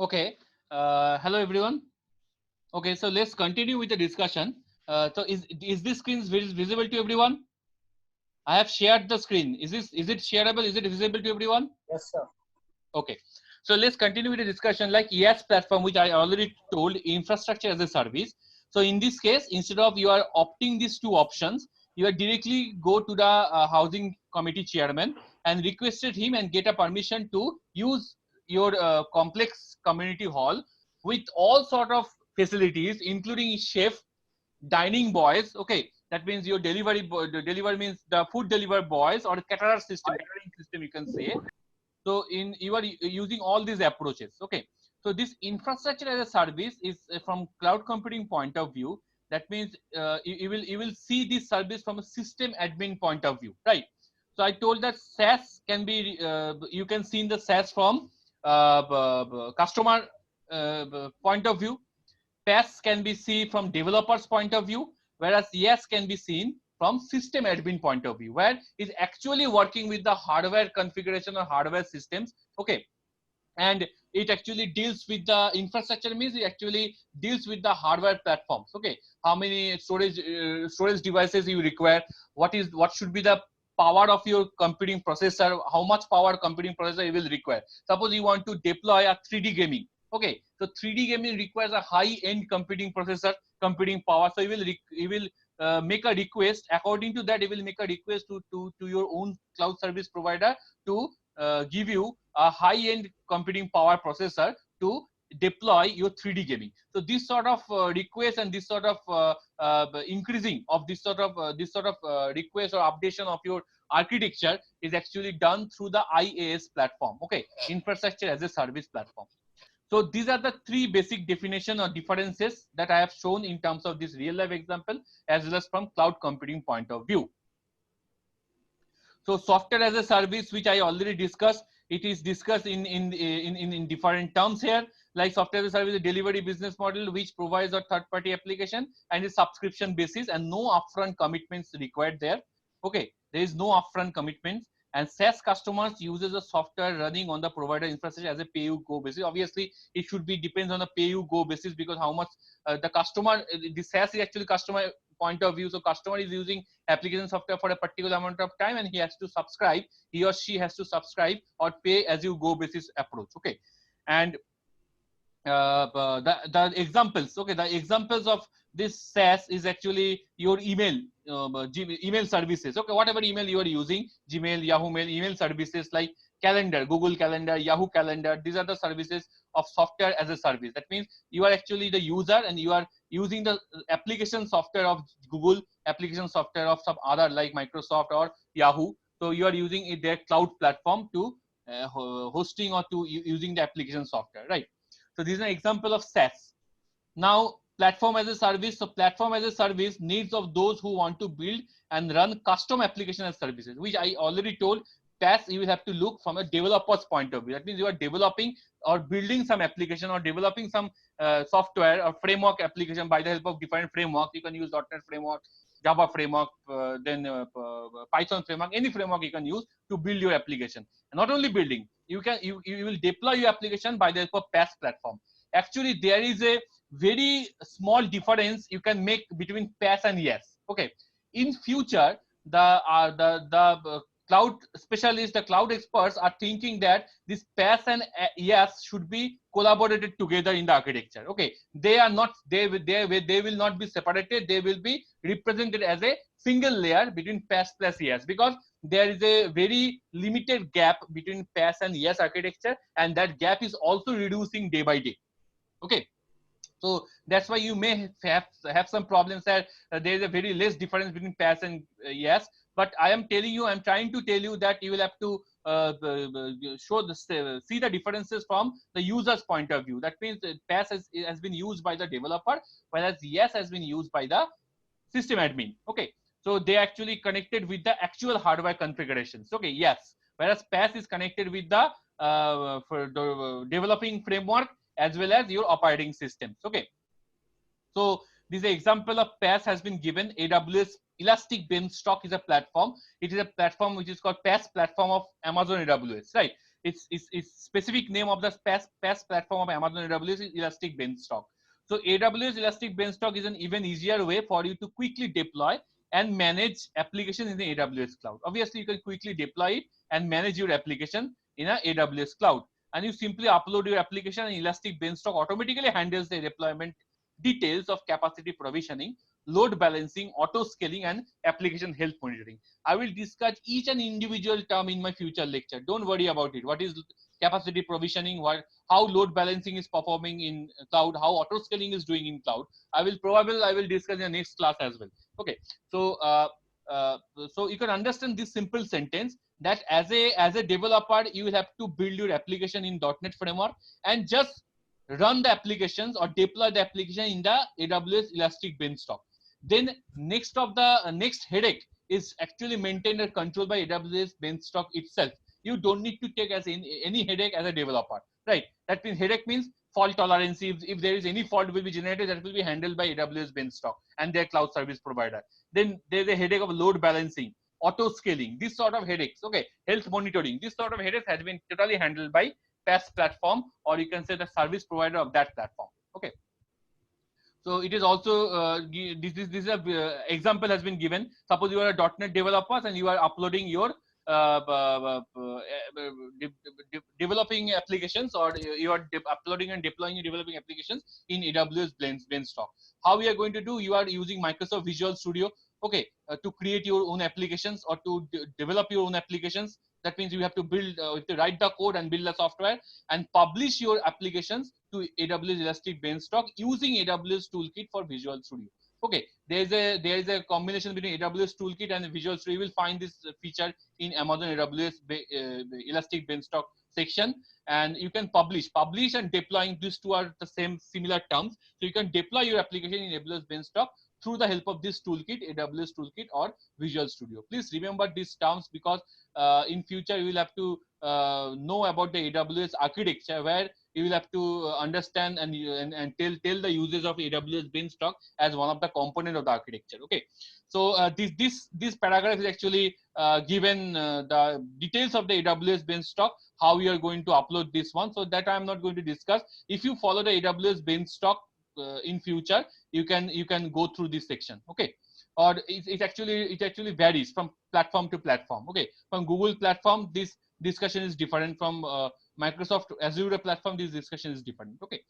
Okay. Hello everyone. Okay, so let's continue with the discussion. So is this screen visible to everyone? I have shared the screen. Is it shareable? Is it visible to everyone? Yes, sir. Okay. So let's continue with the discussion like ES platform, which I already told infrastructure as a service. So in this case, instead of you are opting these two options, you are directly go to the housing committee chairman and requested him and get a permission to use your complex community hall with all sort of facilities, including chef, dining boys. Okay, that means your delivery boy, the deliver means the food deliver boys or caterer system, catering system, you can say. So in you are using all these approaches. Okay, so this infrastructure as a service is from cloud computing point of view. That means you will see this service from a system admin point of view, right? So I told that SaaS can be you can see in the SaaS from customer point of view. PaaS can be seen from developers point of view, whereas yes can be seen from system admin point of view, where is actually working with the hardware configuration or hardware systems. Okay, and it actually deals with the infrastructure, means it actually deals with the hardware platforms. Okay, how many storage devices you require, what should be the power of your computing processor, how much power computing processor you will require. Suppose you want to deploy a 3D gaming. Okay, so 3D gaming requires a high end computing processor, computing power. So you will make a request. According to that, you will make a request to your own cloud service provider to give you a high-end computing power processor to deploy your 3D gaming. So this sort of request and this sort of increasing of this sort of request or updation of your architecture is actually done through the IaaS platform. Okay, infrastructure as a service platform. So these are the three basic definition or differences that I have shown in terms of this real life example as well as from cloud computing point of view. So software as a service, which I already discussed, it is discussed in different terms here. Like software as a service, a delivery business model which provides a third-party application and a subscription basis, and no upfront commitments required there. Okay, there is no upfront commitments. And SaaS customers uses a software running on the provider infrastructure as a pay-you-go basis. Obviously, it should be depends on a pay-you-go basis, because how much the customer, the SaaS is actually customer point of view. So customer is using application software for a particular amount of time and he has to subscribe, he or she has to subscribe or pay as you go basis approach. Okay, and the examples, okay, the examples of this SaaS is actually your email, email services. Okay, whatever email you are using, Gmail, Yahoo Mail, email services like calendar, Google Calendar, Yahoo Calendar, these are the services of software as a service. That means you are actually the user and you are using the application software of Google, application software of some other like Microsoft or Yahoo. So you are using their cloud platform to hosting or to using the application software, right? So this is an example of SaaS. Now, platform as a service. So platform as a service needs of those who want to build and run custom application as services, which I already told. PaaS, you will have to look from a developer's point of view. That means you are developing or building some application or developing some software or framework application by the help of different frameworks. You can use .NET framework, Java framework, then Python framework, any framework you can use to build your application. And not only building, you will deploy your application by the help of PaaS platform. Actually, there is a very small difference you can make between PaaS and yes. Okay, in future, the cloud specialists, the cloud experts are thinking that this PaaS and yes should be collaborated together in the architecture. Okay, they are not, they will not be separated, they will be represented as a single layer between PaaS plus yes, because there is a very limited gap between PaaS and yes architecture, and that gap is also reducing day by day. Okay, so that's why you may have some problems that there is a very less difference between PaaS and yes. But I am telling you, I'm trying to tell you that you will have to show the see the differences from the user's point of view. That means PaaS has been used by the developer, whereas yes has been used by the system admin. Okay, so they actually connected with the actual hardware configurations. Okay, yes, whereas PaaS is connected with the for the developing framework as well as your operating systems. Okay, so this example of PaaS has been given. AWS Elastic Beanstalk is a platform. It is a platform which is called PaaS platform of Amazon AWS, right? Its specific name of the PaaS platform of Amazon AWS is Elastic Beanstalk. So AWS Elastic Beanstalk is an even easier way for you to quickly deploy and manage applications in the AWS cloud. Obviously, you can quickly deploy it and manage your application in a AWS cloud. And you simply upload your application, and Elastic Beanstalk automatically handles the deployment details of capacity provisioning, load balancing, auto scaling, and application health monitoring. I will discuss each and individual term in my future lecture. Don't worry about it. What is capacity provisioning? How load balancing is performing in cloud? How auto scaling is doing in cloud? I will discuss in the next class as well. Okay. So so you can understand this simple sentence that as a developer, you will have to build your application in .NET framework and just run the applications or deploy the application in the AWS Elastic Beanstalk. Then next headache is actually maintained and controlled by AWS Beanstalk itself. You don't need to take any headache as a developer, right? That means headache means fault tolerance. If there is any fault will be generated, that will be handled by AWS Beanstalk and their cloud service provider. Then there's a headache of load balancing, auto scaling, this sort of headaches. Okay, health monitoring, this sort of headaches has been totally handled by PaaS platform, or you can say the service provider of that platform. Okay. So it is also this example has been given. Suppose you are a .NET developer and you are uploading your developing applications, or you are uploading and deploying your developing applications in AWS Beanstalk. How we are going to do? You are using Microsoft Visual Studio, okay, to create your own applications or to develop your own applications. That means you have to build, to write the code and build the software and publish your applications to AWS Elastic Beanstalk using AWS Toolkit for Visual Studio. Okay, there is a combination between AWS Toolkit and Visual Studio. You will find this feature in Amazon AWS Elastic Beanstalk section, and you can publish and deploying. These two are the similar terms. So you can deploy your application in AWS Beanstalk through the help of this toolkit, AWS Toolkit or Visual Studio. Please remember these terms, because in future you will have to know about the AWS architecture, where you will have to understand and tell the users of AWS Beanstalk as one of the component of the architecture. Okay, so this paragraph is actually given the details of the AWS Beanstalk, how you are going to upload this one. So that I am not going to discuss. If you follow the AWS Beanstalk in future, you can go through this section. Okay, or it actually varies from platform to platform. Okay, from Google platform this discussion is different, from Microsoft Azure platform this discussion is different. Okay,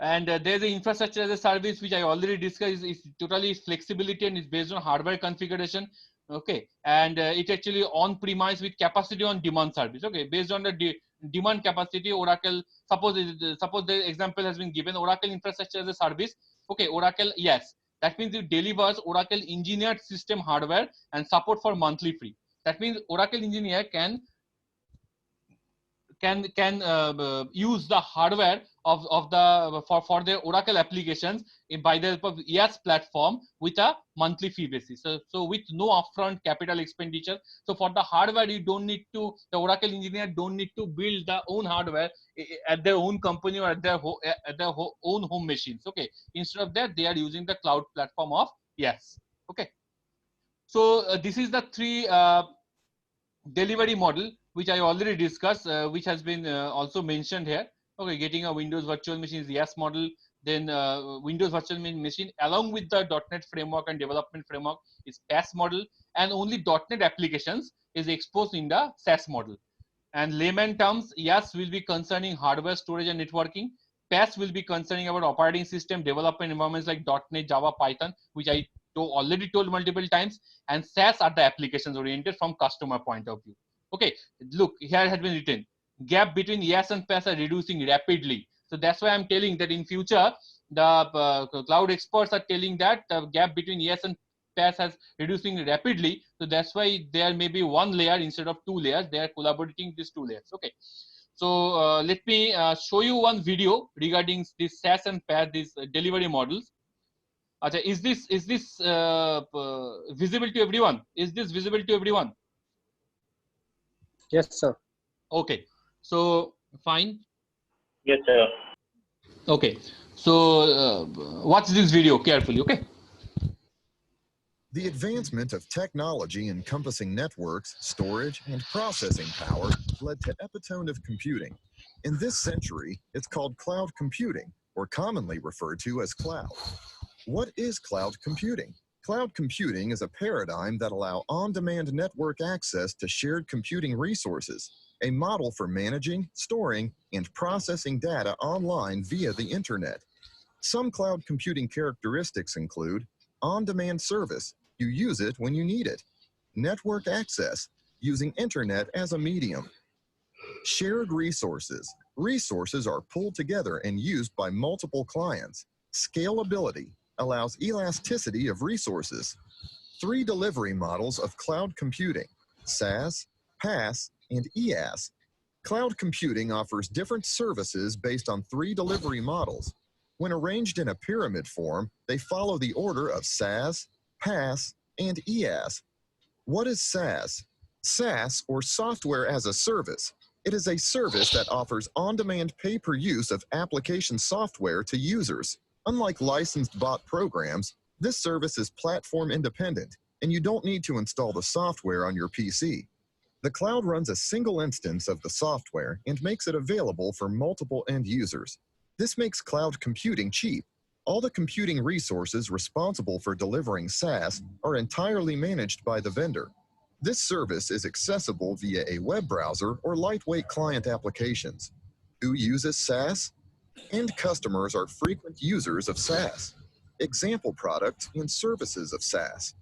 and there's an infrastructure as a service, which I already discussed. Is totally flexibility and is based on hardware configuration. Okay, and it actually on premise with capacity on demand service. Okay, based on the demand capacity, Oracle, suppose the example has been given, Oracle infrastructure as a service. Okay, Oracle, yes, that means it delivers Oracle engineered system hardware and support for monthly free. That means Oracle engineer can use the hardware of the for their Oracle applications by the help of IaaS platform with a monthly fee basis. So with no upfront capital expenditure. So for the hardware, you don't need to, the Oracle engineer don't need to build their own hardware at their own company or at their own home machines. Okay, instead of that, they are using the cloud platform of IaaS. Okay, so this is the three delivery model which I already discussed, which has been also mentioned here. Okay, getting a Windows virtual machine is the IaaS model. Then Windows virtual machine along with the .NET framework and development framework is PaaS model, and only .NET applications is exposed in the SaaS model. And layman terms, IaaS will be concerning hardware, storage and networking. PaaS will be concerning about operating system development environments like .NET, Java, Python, which I already told multiple times. And SaaS are the applications oriented from customer point of view. Okay, look, here has been written, gap between IaaS and PaaS are reducing rapidly. So that's why I'm telling that in future, the cloud experts are telling that the gap between IaaS and PaaS has reducing rapidly. So that's why there may be one layer instead of two layers. They are collaborating these two layers. Okay. So let me show you one video regarding this SaaS and PaaS, these delivery models. Is this visible to everyone? Is this visible to everyone? Yes, sir. Okay. So fine. Yes, sir. Okay. So watch this video carefully. Okay. The advancement of technology encompassing networks, storage, and processing power led to epitome of computing. In this century, it's called cloud computing, or commonly referred to as cloud. What is cloud computing? Cloud computing is a paradigm that allows on-demand network access to shared computing resources, a model for managing, storing, and processing data online via the internet. Some cloud computing characteristics include on-demand service, you use it when you need it. Network access, using internet as a medium. Shared resources, resources are pulled together and used by multiple clients. Scalability, allows elasticity of resources. 3 delivery models of cloud computing: SaaS, PaaS, and IaaS. Cloud computing offers different services based on 3 delivery models. When arranged in a pyramid form, they follow the order of SaaS, PaaS, and IaaS. What is SaaS? SaaS, or Software as a Service. It is a service that offers on-demand pay-per-use of application software to users. Unlike licensed bought programs, this service is platform independent, and you don't need to install the software on your PC. The cloud runs a single instance of the software and makes it available for multiple end users. This makes cloud computing cheap. All the computing resources responsible for delivering SaaS are entirely managed by the vendor. This service is accessible via a web browser or lightweight client applications. Who uses SaaS? End customers are frequent users of SaaS. Example products and services of SaaS.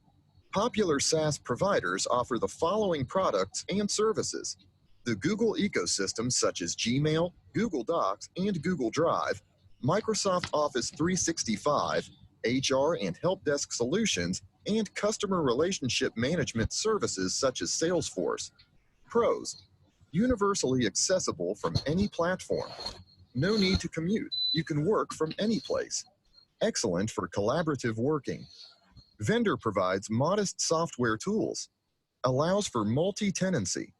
Popular SaaS providers offer the following products and services: the Google ecosystem such as Gmail, Google Docs, and Google Drive, Microsoft Office 365, HR and help desk solutions, and customer relationship management services such as Salesforce. Pros: universally accessible from any platform. No need to commute. You can work from any place. Excellent for collaborative working. Vendor provides modest software tools. Allows for multi-tenancy.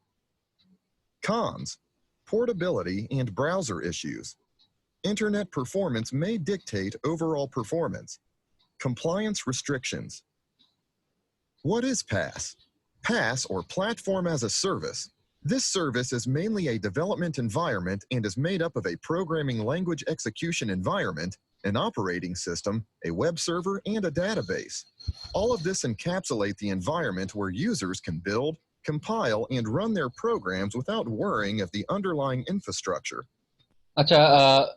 Cons: portability and browser issues. Internet performance may dictate overall performance. Compliance restrictions. What is PaaS? PaaS, or Platform as a Service. This service is mainly a development environment and is made up of a programming language execution environment, an operating system, a web server, and a database. All of this encapsulate the environment where users can build, compile, and run their programs without worrying of the underlying infrastructure. Acha,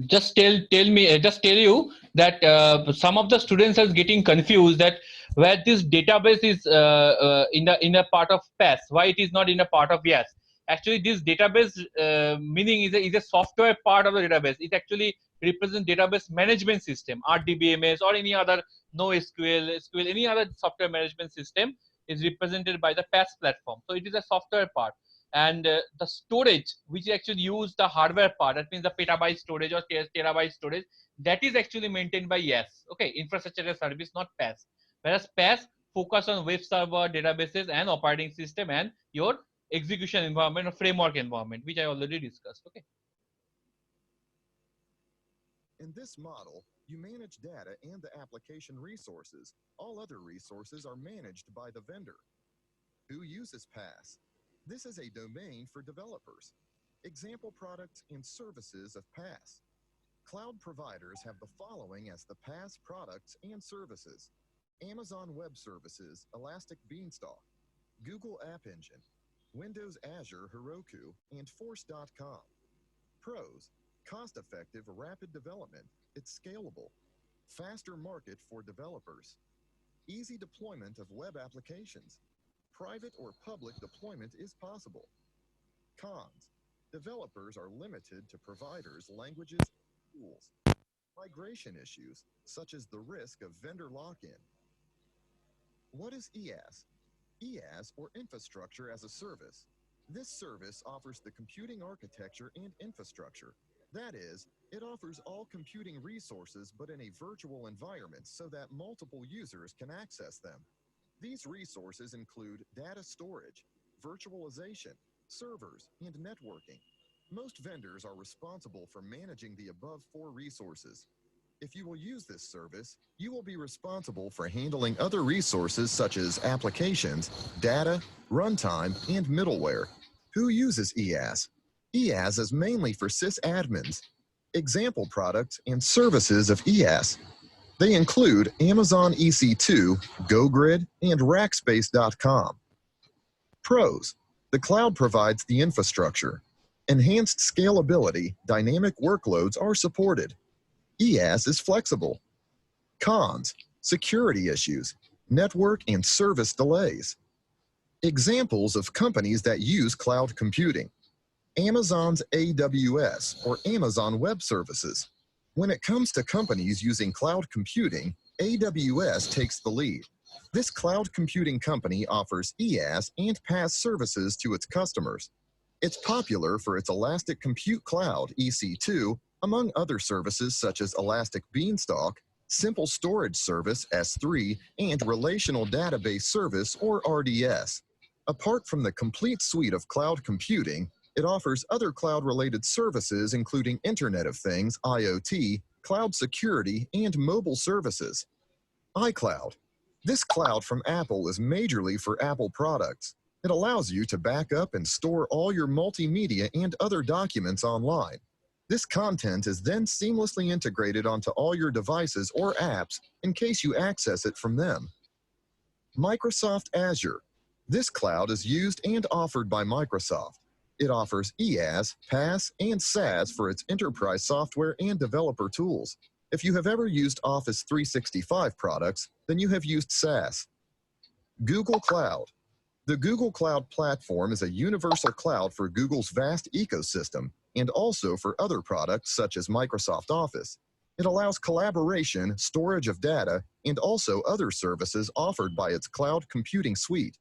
just tell you that some of the students are getting confused that where this database is in a part of PaaS, why it is not in a part of IaaS. Actually, this database meaning is a software part of the database. It actually represents database management system, RDBMS, or any other NoSQL, SQL, any other software management system is represented by the PaaS platform. So it is a software part. And the storage, which actually use the hardware part, that means the petabyte storage or terabyte storage, that is actually maintained by IaaS. Okay, infrastructure as service, not PaaS. Whereas PaaS focus on web server, databases, and operating system, and your execution environment or framework environment, which I already discussed. Okay. In this model, you manage data and the application resources. All other resources are managed by the vendor. Who uses PaaS? This is a domain for developers. Example products and services of PaaS. Cloud providers have the following as the PaaS products and services: Amazon Web Services, Elastic Beanstalk, Google App Engine, Windows Azure Heroku, and Force.com. Pros: cost-effective, rapid development. It's scalable. Faster market for developers. Easy deployment of web applications. Private or public deployment is possible. Cons: developers are limited to providers, languages, and tools. Migration issues, such as the risk of vendor lock-in. What is IaaS? IaaS, or Infrastructure as a Service. This service offers the computing architecture and infrastructure. That is, it offers all computing resources but in a virtual environment so that multiple users can access them. These resources include data storage, virtualization, servers, and networking. Most vendors are responsible for managing the above 4 resources. If you will use this service, you will be responsible for handling other resources such as applications, data, runtime, and middleware. Who uses EAS? EAS is mainly for sysadmins. Example products and services of EAS. They include Amazon EC2, GoGrid, and Rackspace.com. Pros: the cloud provides the infrastructure. Enhanced scalability, dynamic workloads are supported. EAS is flexible. Cons: security issues, network and service delays. Examples of companies that use cloud computing: Amazon's AWS or Amazon Web Services. When it comes to companies using cloud computing, AWS takes the lead. This cloud computing company offers EAS and PaaS services to its customers. It's popular for its Elastic Compute Cloud, EC2, among other services such as Elastic Beanstalk, Simple Storage Service, S3, and Relational Database Service, or RDS. Apart from the complete suite of cloud computing, it offers other cloud-related services including Internet of Things, IoT, cloud security, and mobile services. iCloud. This cloud from Apple is majorly for Apple products. It allows you to back up and store all your multimedia and other documents online. This content is then seamlessly integrated onto all your devices or apps in case you access it from them. Microsoft Azure. This cloud is used and offered by Microsoft. It offers EAS, PaaS, and SaaS for its enterprise software and developer tools. If you have ever used Office 365 products, then you have used SaaS. Google Cloud. The Google Cloud Platform is a universal cloud for Google's vast ecosystem and also for other products such as Microsoft Office. It allows collaboration, storage of data, and also other services offered by its cloud computing suite.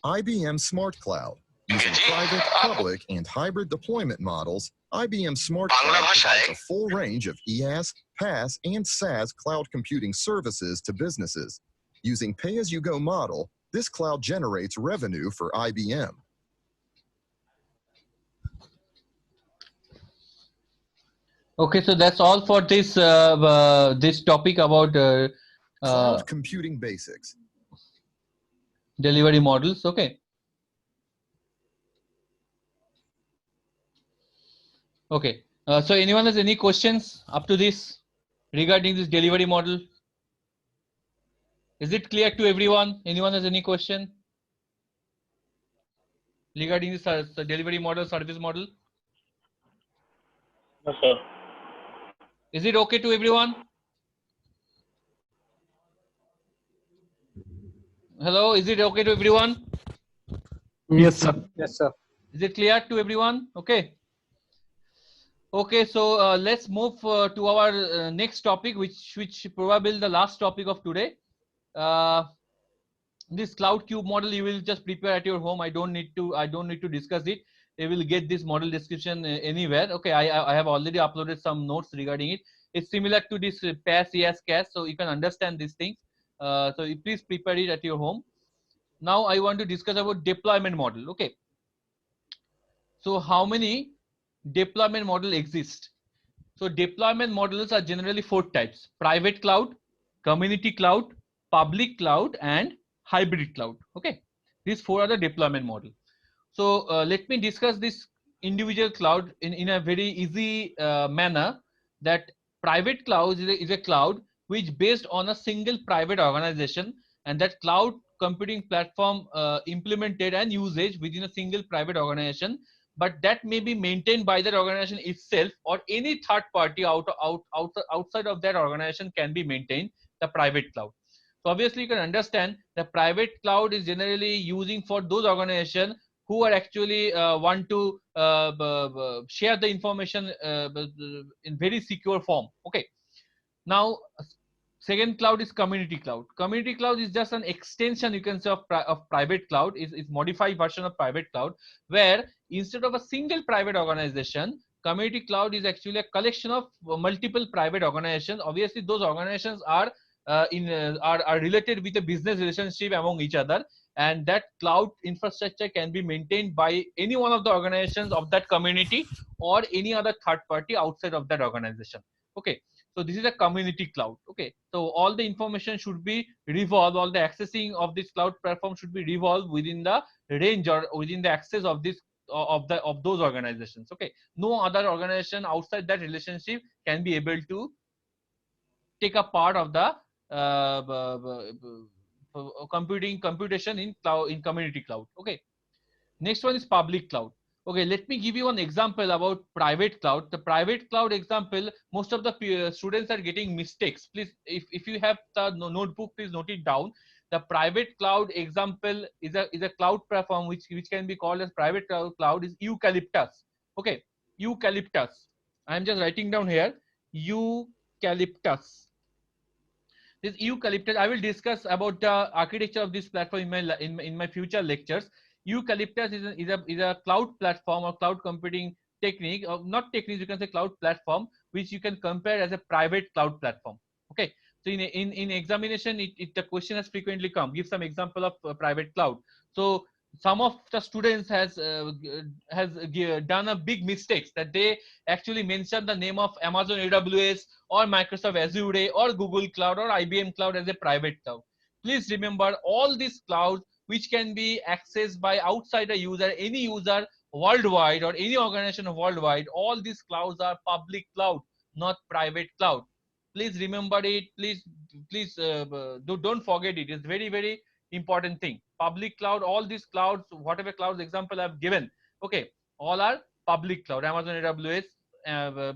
IBM Smart Cloud. Using private, public, and hybrid deployment models, IBM Smart Cloud provides a full range of EAS, PaaS, and SaaS cloud computing services to businesses. Using pay-as-you-go model, this cloud generates revenue for IBM. Okay, so that's all for this this topic about Cloud computing basics. Delivery models. Okay. Okay. So anyone has any questions up to this regarding this delivery model? Is it clear to everyone? Anyone has any question regarding this delivery model, service model? Yes, sir. Is it okay to everyone? Hello, is it okay to everyone? Yes, sir. Yes, sir. Is it clear to everyone? Okay. Okay, so let's move to our next topic, which probably the last topic of today. This cloud cube model you will just prepare at your home. I don't need to discuss it. You will get this model description anywhere. Okay, I have already uploaded some notes regarding it. It's similar to this PaaS, EAS, CaaS, so you can understand these things. So you please prepare it at your home. Now I want to discuss about deployment model. Okay, so how many deployment model exist? So deployment models are generally 4 types: private cloud, community cloud, public cloud, and hybrid cloud. Okay, these 4 are the deployment model. So let me discuss this individual cloud in a very easy manner. That private cloud is a cloud which based on a single private organization, and that cloud computing platform implemented and usage within a single private organization, but that may be maintained by that organization itself, or any third party outside of that organization can be maintained the private cloud. So obviously you can understand the private cloud is generally using for those organizations who are actually want to share the information in very secure form. Okay. Now, second cloud is community cloud. Community cloud is just an extension, you can say, of private cloud. Is modified version of private cloud, where instead of a single private organization, community cloud is actually a collection of multiple private organizations. Obviously, those organizations are related with a business relationship among each other, and that cloud infrastructure can be maintained by any one of the organizations of that community or any other third party outside of that organization. Okay, So this is a community cloud. Okay, so all the information should be revolved, all the accessing of this cloud platform should be revolved within the range or within the access of this of those organizations. Okay, no other organization outside that relationship can be able to take a part of the computation in cloud, in community cloud. Okay, next one is public cloud. Okay, let me give you one example about private cloud. The private cloud example, most of the students are getting mistakes. Please, if you have the notebook, please note it down. The private cloud example is a cloud platform which can be called as private cloud is Eucalyptus. Okay, Eucalyptus. I am just writing down here Eucalyptus. This Eucalyptus, I will discuss about the architecture of this platform in my future lectures. Eucalyptus is a cloud platform or cloud computing technique, or not technique, you can say cloud platform, which you can compare as a private cloud platform. Okay, so in examination, the question has frequently come. Give some example of private cloud. So some of the students has done a big mistakes that they actually mentioned the name of Amazon AWS or Microsoft Azure or Google Cloud or IBM Cloud as a private cloud. Please remember, all these clouds which can be accessed by outside a user, any user worldwide or any organization worldwide, all these clouds are public cloud, not private cloud. Please remember it. Please don't forget it. It's very important thing. Public cloud, all these clouds, whatever clouds example I've given, okay, all are public cloud. Amazon AWS,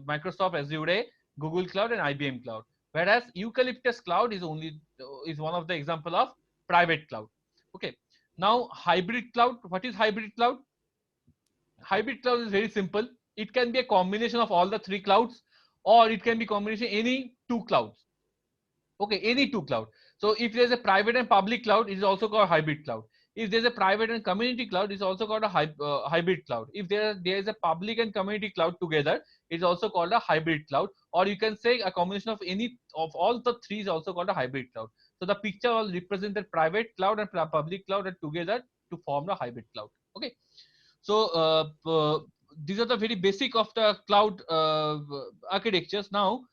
Microsoft Azure, Google Cloud, and IBM Cloud. Whereas Eucalyptus Cloud is one of the example of private cloud. Okay. Now hybrid cloud. What is hybrid cloud? Hybrid cloud is very simple. It can be a combination of all the three clouds, or it can be combination any two clouds. Okay, any two cloud. So if there's a private and public cloud, it is also called hybrid cloud. If there's a private and community cloud, it's also called a hybrid cloud. If there is a public and community cloud together, it's also called a hybrid cloud. Or you can say a combination of any of all the three is also called a hybrid cloud. So the picture all represented private cloud and public cloud are together to form the hybrid cloud. Okay, so these are the very basic of the cloud architectures. Now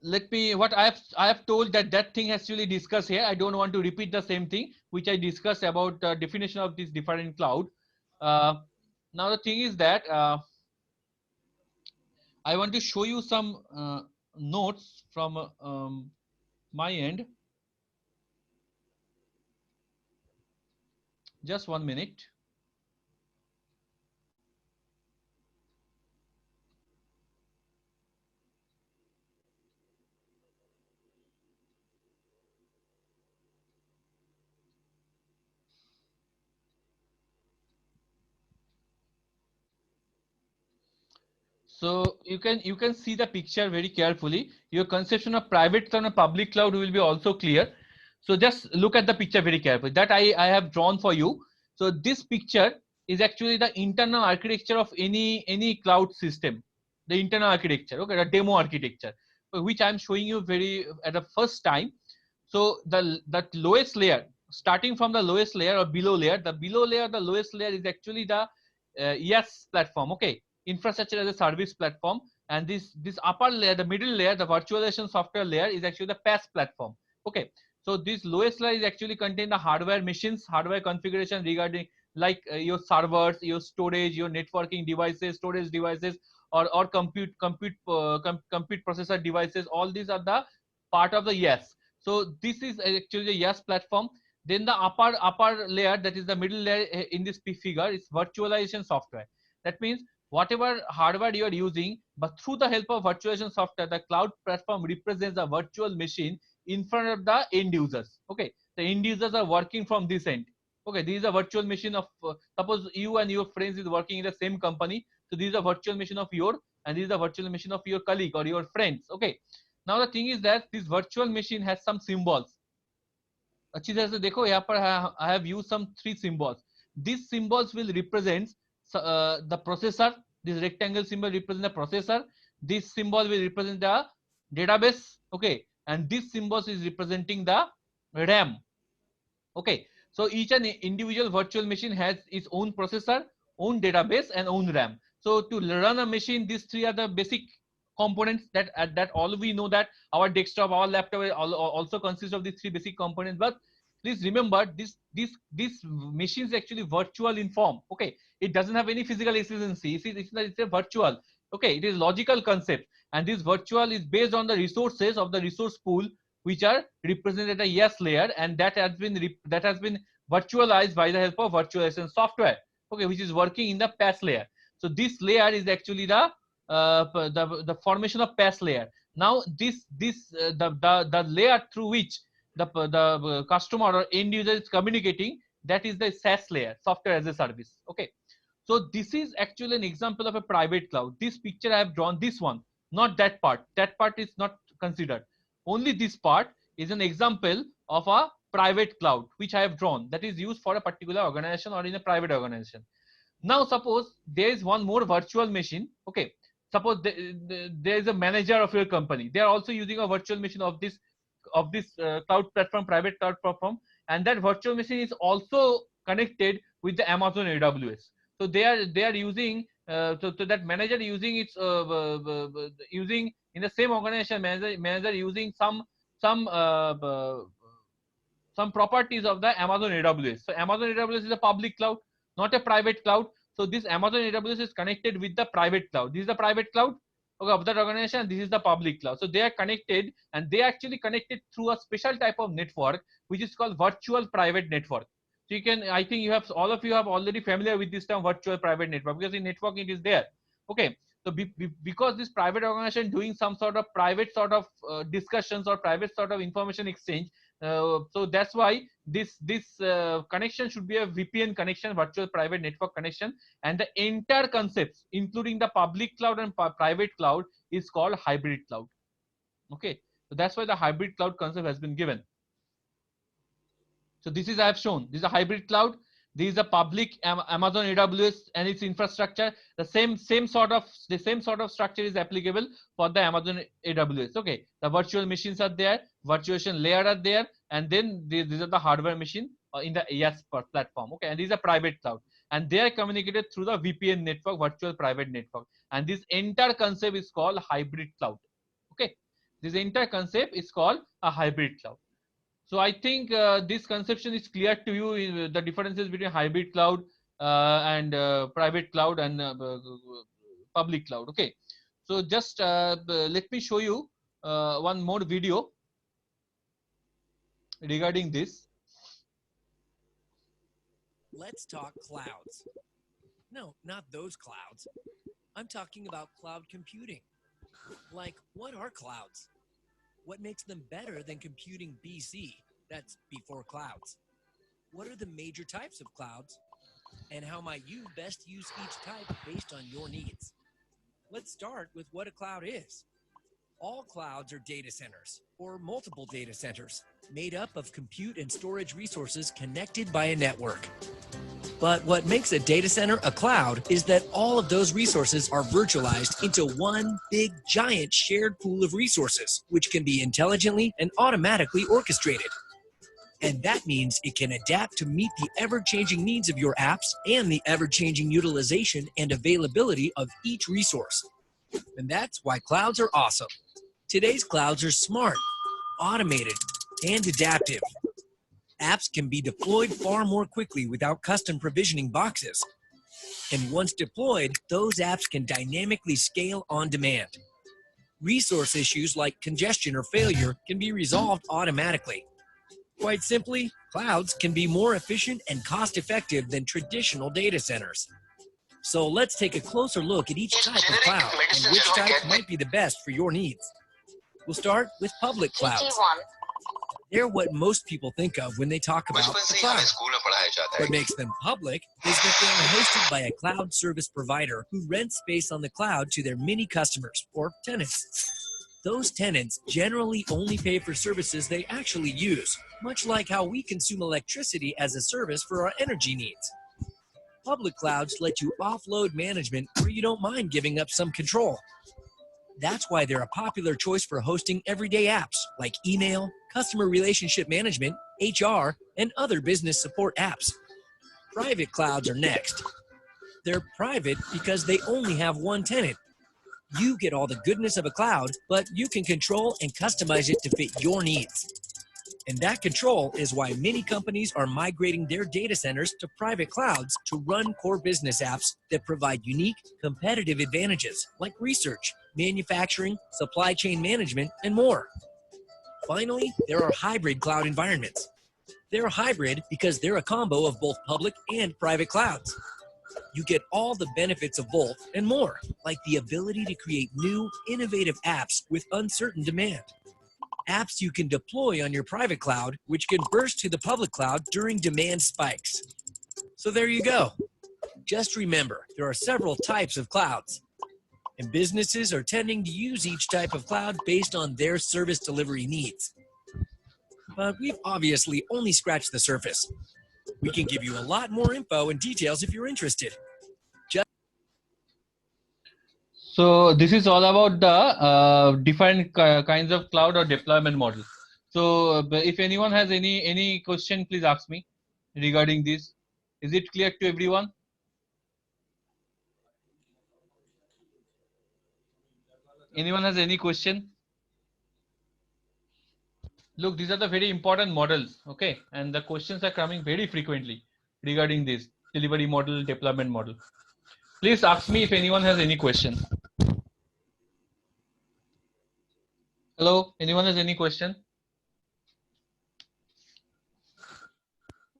let me, what I have told that thing has actually discussed here. I don't want to repeat the same thing which I discussed about definition of this different cloud. Now the thing is that I want to show you some notes from my end. Just 1 minute. So you can see the picture very carefully. Your conception of private cloud and public cloud will be also clear. So just look at the picture very carefully that I have drawn for you. So this picture is actually the internal architecture of any cloud system, the internal architecture, okay, the demo architecture, which I'm showing you very at the first time. So that lowest layer, starting from the lowest layer or below layer, the lowest layer is actually the IaaS platform, okay, infrastructure as a service platform. And this upper layer, the middle layer, the virtualization software layer is actually the PaaS platform. Okay, so this lowest layer is actually contain the hardware machines, hardware configuration regarding like your servers, your storage, your networking devices, storage devices, or compute processor devices. All these are the part of the IaaS. So this is actually the IaaS platform. Then the upper layer, that is the middle layer in this figure, is virtualization software. That means whatever hardware you are using, but through the help of virtualization software, the cloud platform represents a virtual machine in front of the end users. Okay, the end users are working from this end. Okay, this is a virtual machine of suppose you and your friends is working in the same company. So this is a virtual machine of your, and this is a virtual machine of your colleague or your friends. Okay, now the thing is that this virtual machine has some symbols. अच्छी तरह से देखो यहाँ पर I have used some 3 symbols. These symbols will represent the processor. This rectangle symbol represents the processor. This symbol will represent the database. Okay, and this symbol is representing the RAM. Okay, so each and individual virtual machine has its own processor, own database, and own RAM. So to run a machine, these three are the basic components that all we know, that our desktop, our laptop also consists of these three basic components. But please remember, this machine is actually virtual in form. Okay, it doesn't have any physical existence. It's a virtual. Okay, it is logical concept, and this virtual is based on the resources of the resource pool, which are represented at a yes layer, and that has been virtualized by the help of virtualization software. Okay, which is working in the PaaS layer. So this layer is actually the formation of PaaS layer. Now the layer through which the customer or end user is communicating, that is the SaaS layer, software as a service. Okay, so this is actually an example of a private cloud. This picture I have drawn, this one, not that part. That part is not considered. Only this part is an example of a private cloud which I have drawn, that is used for a particular organization or in a private organization. Now suppose there is one more virtual machine. Okay, suppose there is a manager of your company. They are also using a virtual machine of this cloud platform, private cloud platform, and that virtual machine is also connected with the Amazon AWS. So they are using so that manager using its using in the same organization, manager using some properties of the Amazon AWS. So Amazon AWS is a public cloud, not a private cloud. So this Amazon AWS is connected with the private cloud. This is the private cloud, okay, of that organization. This is the public cloud. So they are connected, and they are actually connected through a special type of network, which is called virtual private network. So you can, I think all of you have already familiar with this term, virtual private network, because in networking it is there. Okay, so because this private organization doing some sort of private sort of discussions or private sort of information exchange, so that's why this connection should be a VPN connection, virtual private network connection, and the entire concepts, including the public cloud and private cloud, is called hybrid cloud. Okay, so that's why the hybrid cloud concept has been given. So this is I have shown. This is a hybrid cloud. This is a public Amazon AWS and its infrastructure. The same sort of structure is applicable for the Amazon AWS. Okay, the virtual machines are there, virtualization layer are there, and then these are the hardware machine in the AES platform. Okay, and these are private cloud, and they are communicated through the VPN network, virtual private network, and this entire concept is called hybrid cloud. Okay, this entire concept is called a hybrid cloud. So I think this conception is clear to you, the differences between hybrid cloud and private cloud and public cloud. Okay, so just let me show you one more video regarding this. Let's talk clouds. No, not those clouds. I'm talking about cloud computing. Like, what are clouds? What makes them better than computing BC, that's before clouds? What are the major types of clouds? And how might you best use each type based on your needs? Let's start with what a cloud is. All clouds are data centers, or multiple data centers, made up of compute and storage resources connected by a network. But what makes a data center a cloud is that all of those resources are virtualized into one big, giant shared pool of resources, which can be intelligently and automatically orchestrated. And that means it can adapt to meet the ever-changing needs of your apps and the ever-changing utilization and availability of each resource. And that's why clouds are awesome. Today's clouds are smart, automated, and adaptive. Apps can be deployed far more quickly without custom provisioning boxes. And once deployed, those apps can dynamically scale on demand. Resource issues like congestion or failure can be resolved automatically. Quite simply, clouds can be more efficient and cost-effective than traditional data centers. So let's take a closer look at each type of cloud and which type might be the best for your needs. We'll start with public clouds. They're what most people think of when they talk about the cloud. What makes them public is that they are hosted by a cloud service provider who rents space on the cloud to their many customers, or tenants. Those tenants generally only pay for services they actually use, much like how we consume electricity as a service for our energy needs. Public clouds let you offload management where you don't mind giving up some control. That's why they're a popular choice for hosting everyday apps like email, customer relationship management, HR, and other business support apps. Private clouds are next. They're private because they only have one tenant. You get all the goodness of a cloud, but you can control and customize it to fit your needs. And that control is why many companies are migrating their data centers to private clouds to run core business apps that provide unique competitive advantages like research, manufacturing, supply chain management, and more. Finally, there are hybrid cloud environments. They're hybrid because they're a combo of both public and private clouds. You get all the benefits of both and more, like the ability to create new, innovative apps with uncertain demand. Apps you can deploy on your private cloud, which can burst to the public cloud during demand spikes. So there you go. Just remember, there are several types of clouds, and businesses are tending to use each type of cloud based on their service delivery needs. But we've obviously only scratched the surface. We can give you a lot more info and details if you're interested. So this is all about the different kinds of cloud or deployment model. So if anyone has any question, please ask me regarding this. Is it clear to everyone? Anyone has any question? Look, these are the very important models, okay? And the questions are coming very frequently regarding this delivery model, deployment model. Please ask me if anyone has any question. Hello, anyone has any question?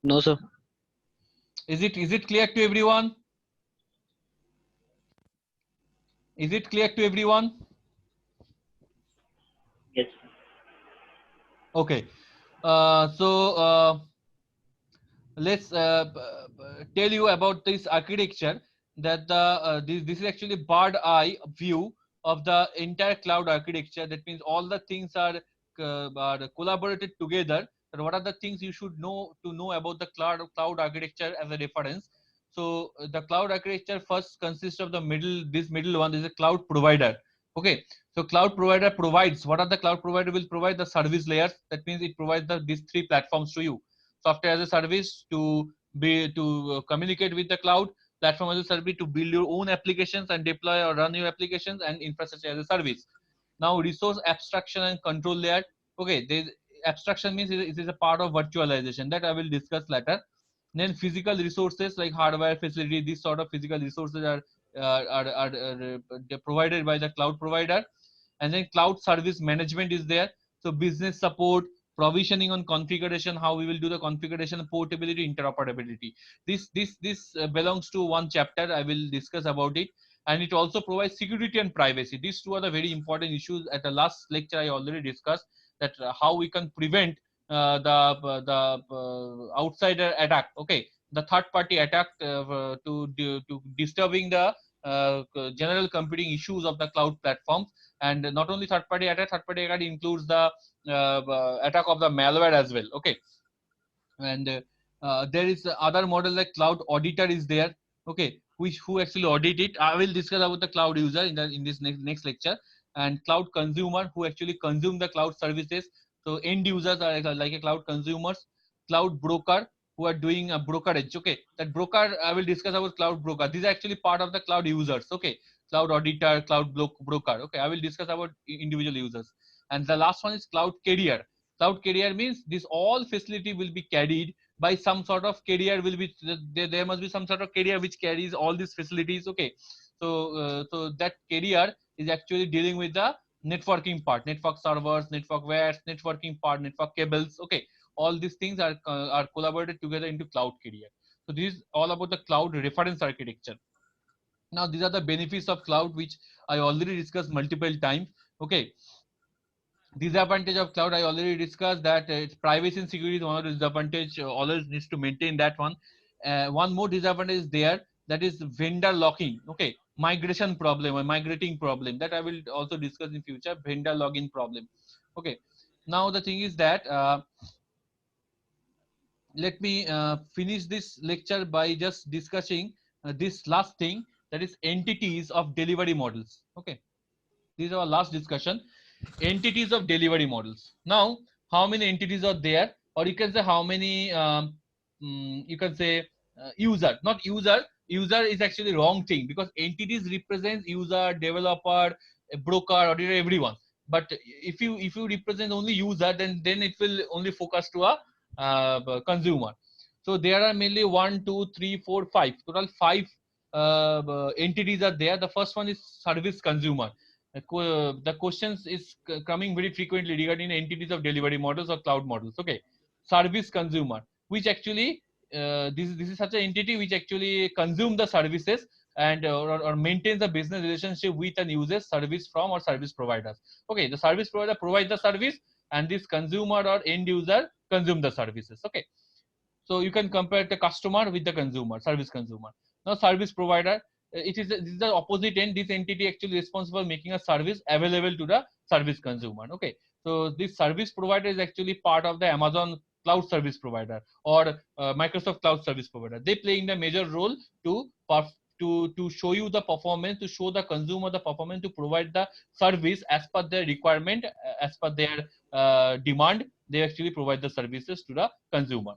No, sir. Is it clear to everyone? Is it clear to everyone? Yes. Okay. Let's tell you about this architecture. That this is actually bird eye view of the entire cloud architecture. That means all the things are collaborated together. And what are the things you should know to know about the cloud architecture as a reference? So the cloud architecture first consists of the middle. This middle one is a cloud provider. Okay. So cloud provider provides, what are the cloud provider will provide? The service layers. That means it provides these three platforms to you. Software as a service to communicate with the cloud, platform as a service to build your own applications and deploy or run your applications, and infrastructure as a service. Now resource abstraction and control layer. Okay, abstraction means it is a part of virtualization that I will discuss later. Then physical resources like hardware, facility, these sort of physical resources are provided by the cloud provider. And then cloud service management is there. So business support, provisioning on configuration, how we will do the configuration, portability, interoperability. This belongs to one chapter. I will discuss about it. And it also provides security and privacy. These two are the very important issues. At the last lecture I already discussed that how we can prevent the outsider attack. Okay, the third party attack to disturbing the general computing issues of the cloud platforms. And not only third party attack includes the attack of the malware as well. Okay, and there is other model like cloud auditor is there. Okay, who actually audit it. I will discuss about the cloud user in this next lecture. And cloud consumer, who actually consume the cloud services. So end users are like a cloud consumers. Cloud broker, who are doing a brokerage. Okay, that broker I will discuss about cloud broker. These are actually part of the cloud users. Okay, cloud auditor, cloud broker. Okay, I will discuss about individual users. And the last one is cloud carrier. Cloud carrier means this all facility will be carried by some sort of carrier. Will be there must be some sort of carrier which carries all these facilities. Okay, so that carrier is actually dealing with the networking part, network servers, network wires, networking part, network cables. Okay, all these things are collaborated together into cloud carrier. So this is all about the cloud reference architecture. Now these are the benefits of cloud, which I already discussed multiple times. Okay, disadvantage of cloud I already discussed that its privacy and security is one of the disadvantage. Always needs to maintain that one. One more disadvantage is there, that is vendor locking. Okay, migration problem or migrating problem, that I will also discuss in future. Vendor login problem. Okay, now the thing is that let me finish this lecture by just discussing this last thing, that is entities of delivery models. Okay, this is our last discussion. Entities of delivery models. Now how many entities are there, or you can say how many you can say user, not user, user is actually wrong thing, because entities represents user, developer, broker, auditor, everyone. But if you represent only user, then it will only focus to a consumer. So there are mainly 1, 2, 3, 4, 5, total 5 entities are there. The first one is service consumer. The questions is coming very frequently regarding entities of delivery models or cloud models. Okay, service consumer, which actually this is such an entity which actually consume the services and or maintains a business relationship with and uses service from or service providers. Okay, the service provider provides the service, and this consumer or end user consume the services. Okay, so you can compare the customer with the consumer, service consumer. Now service provider, this is the opposite end. This entity actually responsible making a service available to the service consumer. Okay, so this service provider is actually part of the Amazon cloud service provider or Microsoft cloud service provider. They playing the major role to show you the performance, to show the consumer the performance, to provide the service as per their requirement, as per their demand. They actually provide the services to the consumer.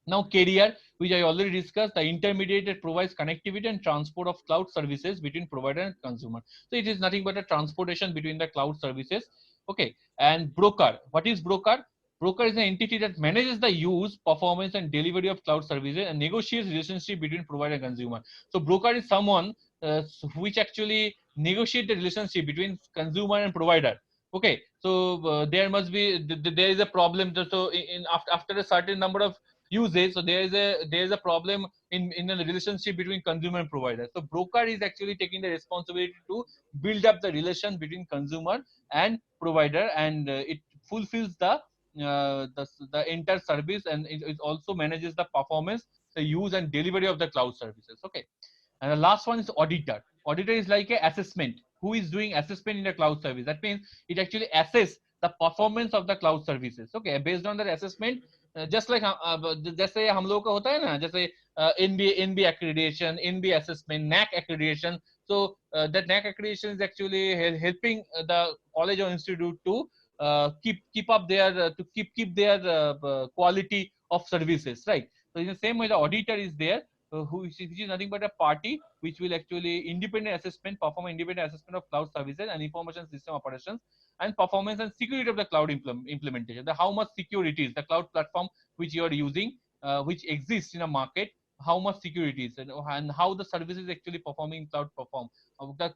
Now carrier, which I already discussed, the intermediate that provides connectivity and transport of cloud services between provider and consumer. So it is nothing but a transportation between the cloud services. Okay, and broker, what is broker? Broker is an entity that manages the use, performance, and delivery of cloud services and negotiates relationship between provider and consumer. So broker is someone which actually negotiate the relationship between consumer and provider. Okay, so there must be there is a problem. So after a certain number of usage, so there is a problem in the relationship between consumer and provider. So broker is actually taking the responsibility to build up the relation between consumer and provider, and it fulfills the entire service, and it also manages the performance, the use and delivery of the cloud services. Okay, and the last one is auditor. Auditor is like a assessment, who is doing assessment in the cloud service. That means it actually assess the performance of the cloud services. Okay, based on that assessment, just like जैसे हम लोगों का होता है ना, जैसे NB accreditation, NB assessment, NAC accreditation. So that NAC accreditation is actually helping the college or institute to keep up their keep their quality of services, right? So in the same way, the auditor is there, which is nothing but a party which will actually perform independent assessment of cloud services and information system operations and performance and security of the cloud implementation. How much security is the cloud platform which you are using, which exists in a market, how much security is, and how the service is actually performing cloud perform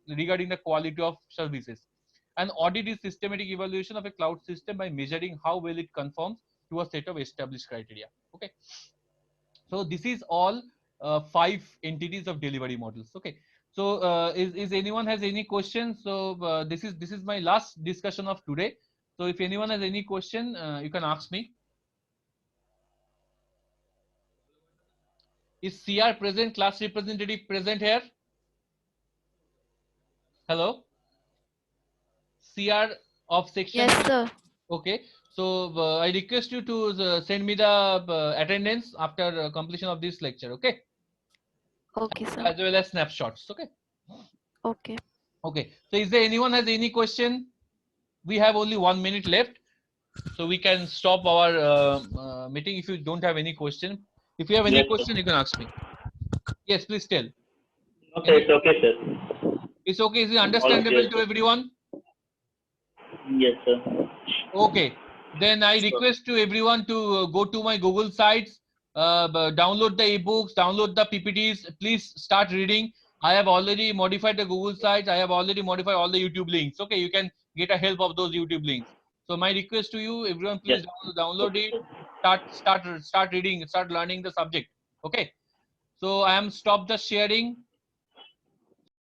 regarding the quality of services. And audit is systematic evaluation of a cloud system by measuring how well it conforms to a set of established criteria. Okay, so this is all 5 entities of delivery models. Okay, so is anyone has any questions? So this is my last discussion of today. So if anyone has any question, you can ask me. Is CR present, class representative present here? Hello, CR of section. Yes, sir. Okay, so I request you to send me the attendance after completion of this lecture. Okay, Okay, sir. as well as snapshots. Okay. Okay. Okay, so is there anyone has any question? We have only 1 minute left, so we can stop our meeting if you don't have any question. If you have any Yes, question, you can ask me. Yes, please tell. Okay, it's okay, sir. It's okay. Is it understandable to everyone? Yes, sir. Okay, then I request to everyone to go to my Google sites, download the ebooks, download the PPTs. Please start reading. I have already modified the Google sites. I have already modified all the YouTube links. Okay, you can get a help of those YouTube links. So my request to you, everyone, please Yes. download it. Start reading. Start learning the subject. Okay. So I am stop the sharing.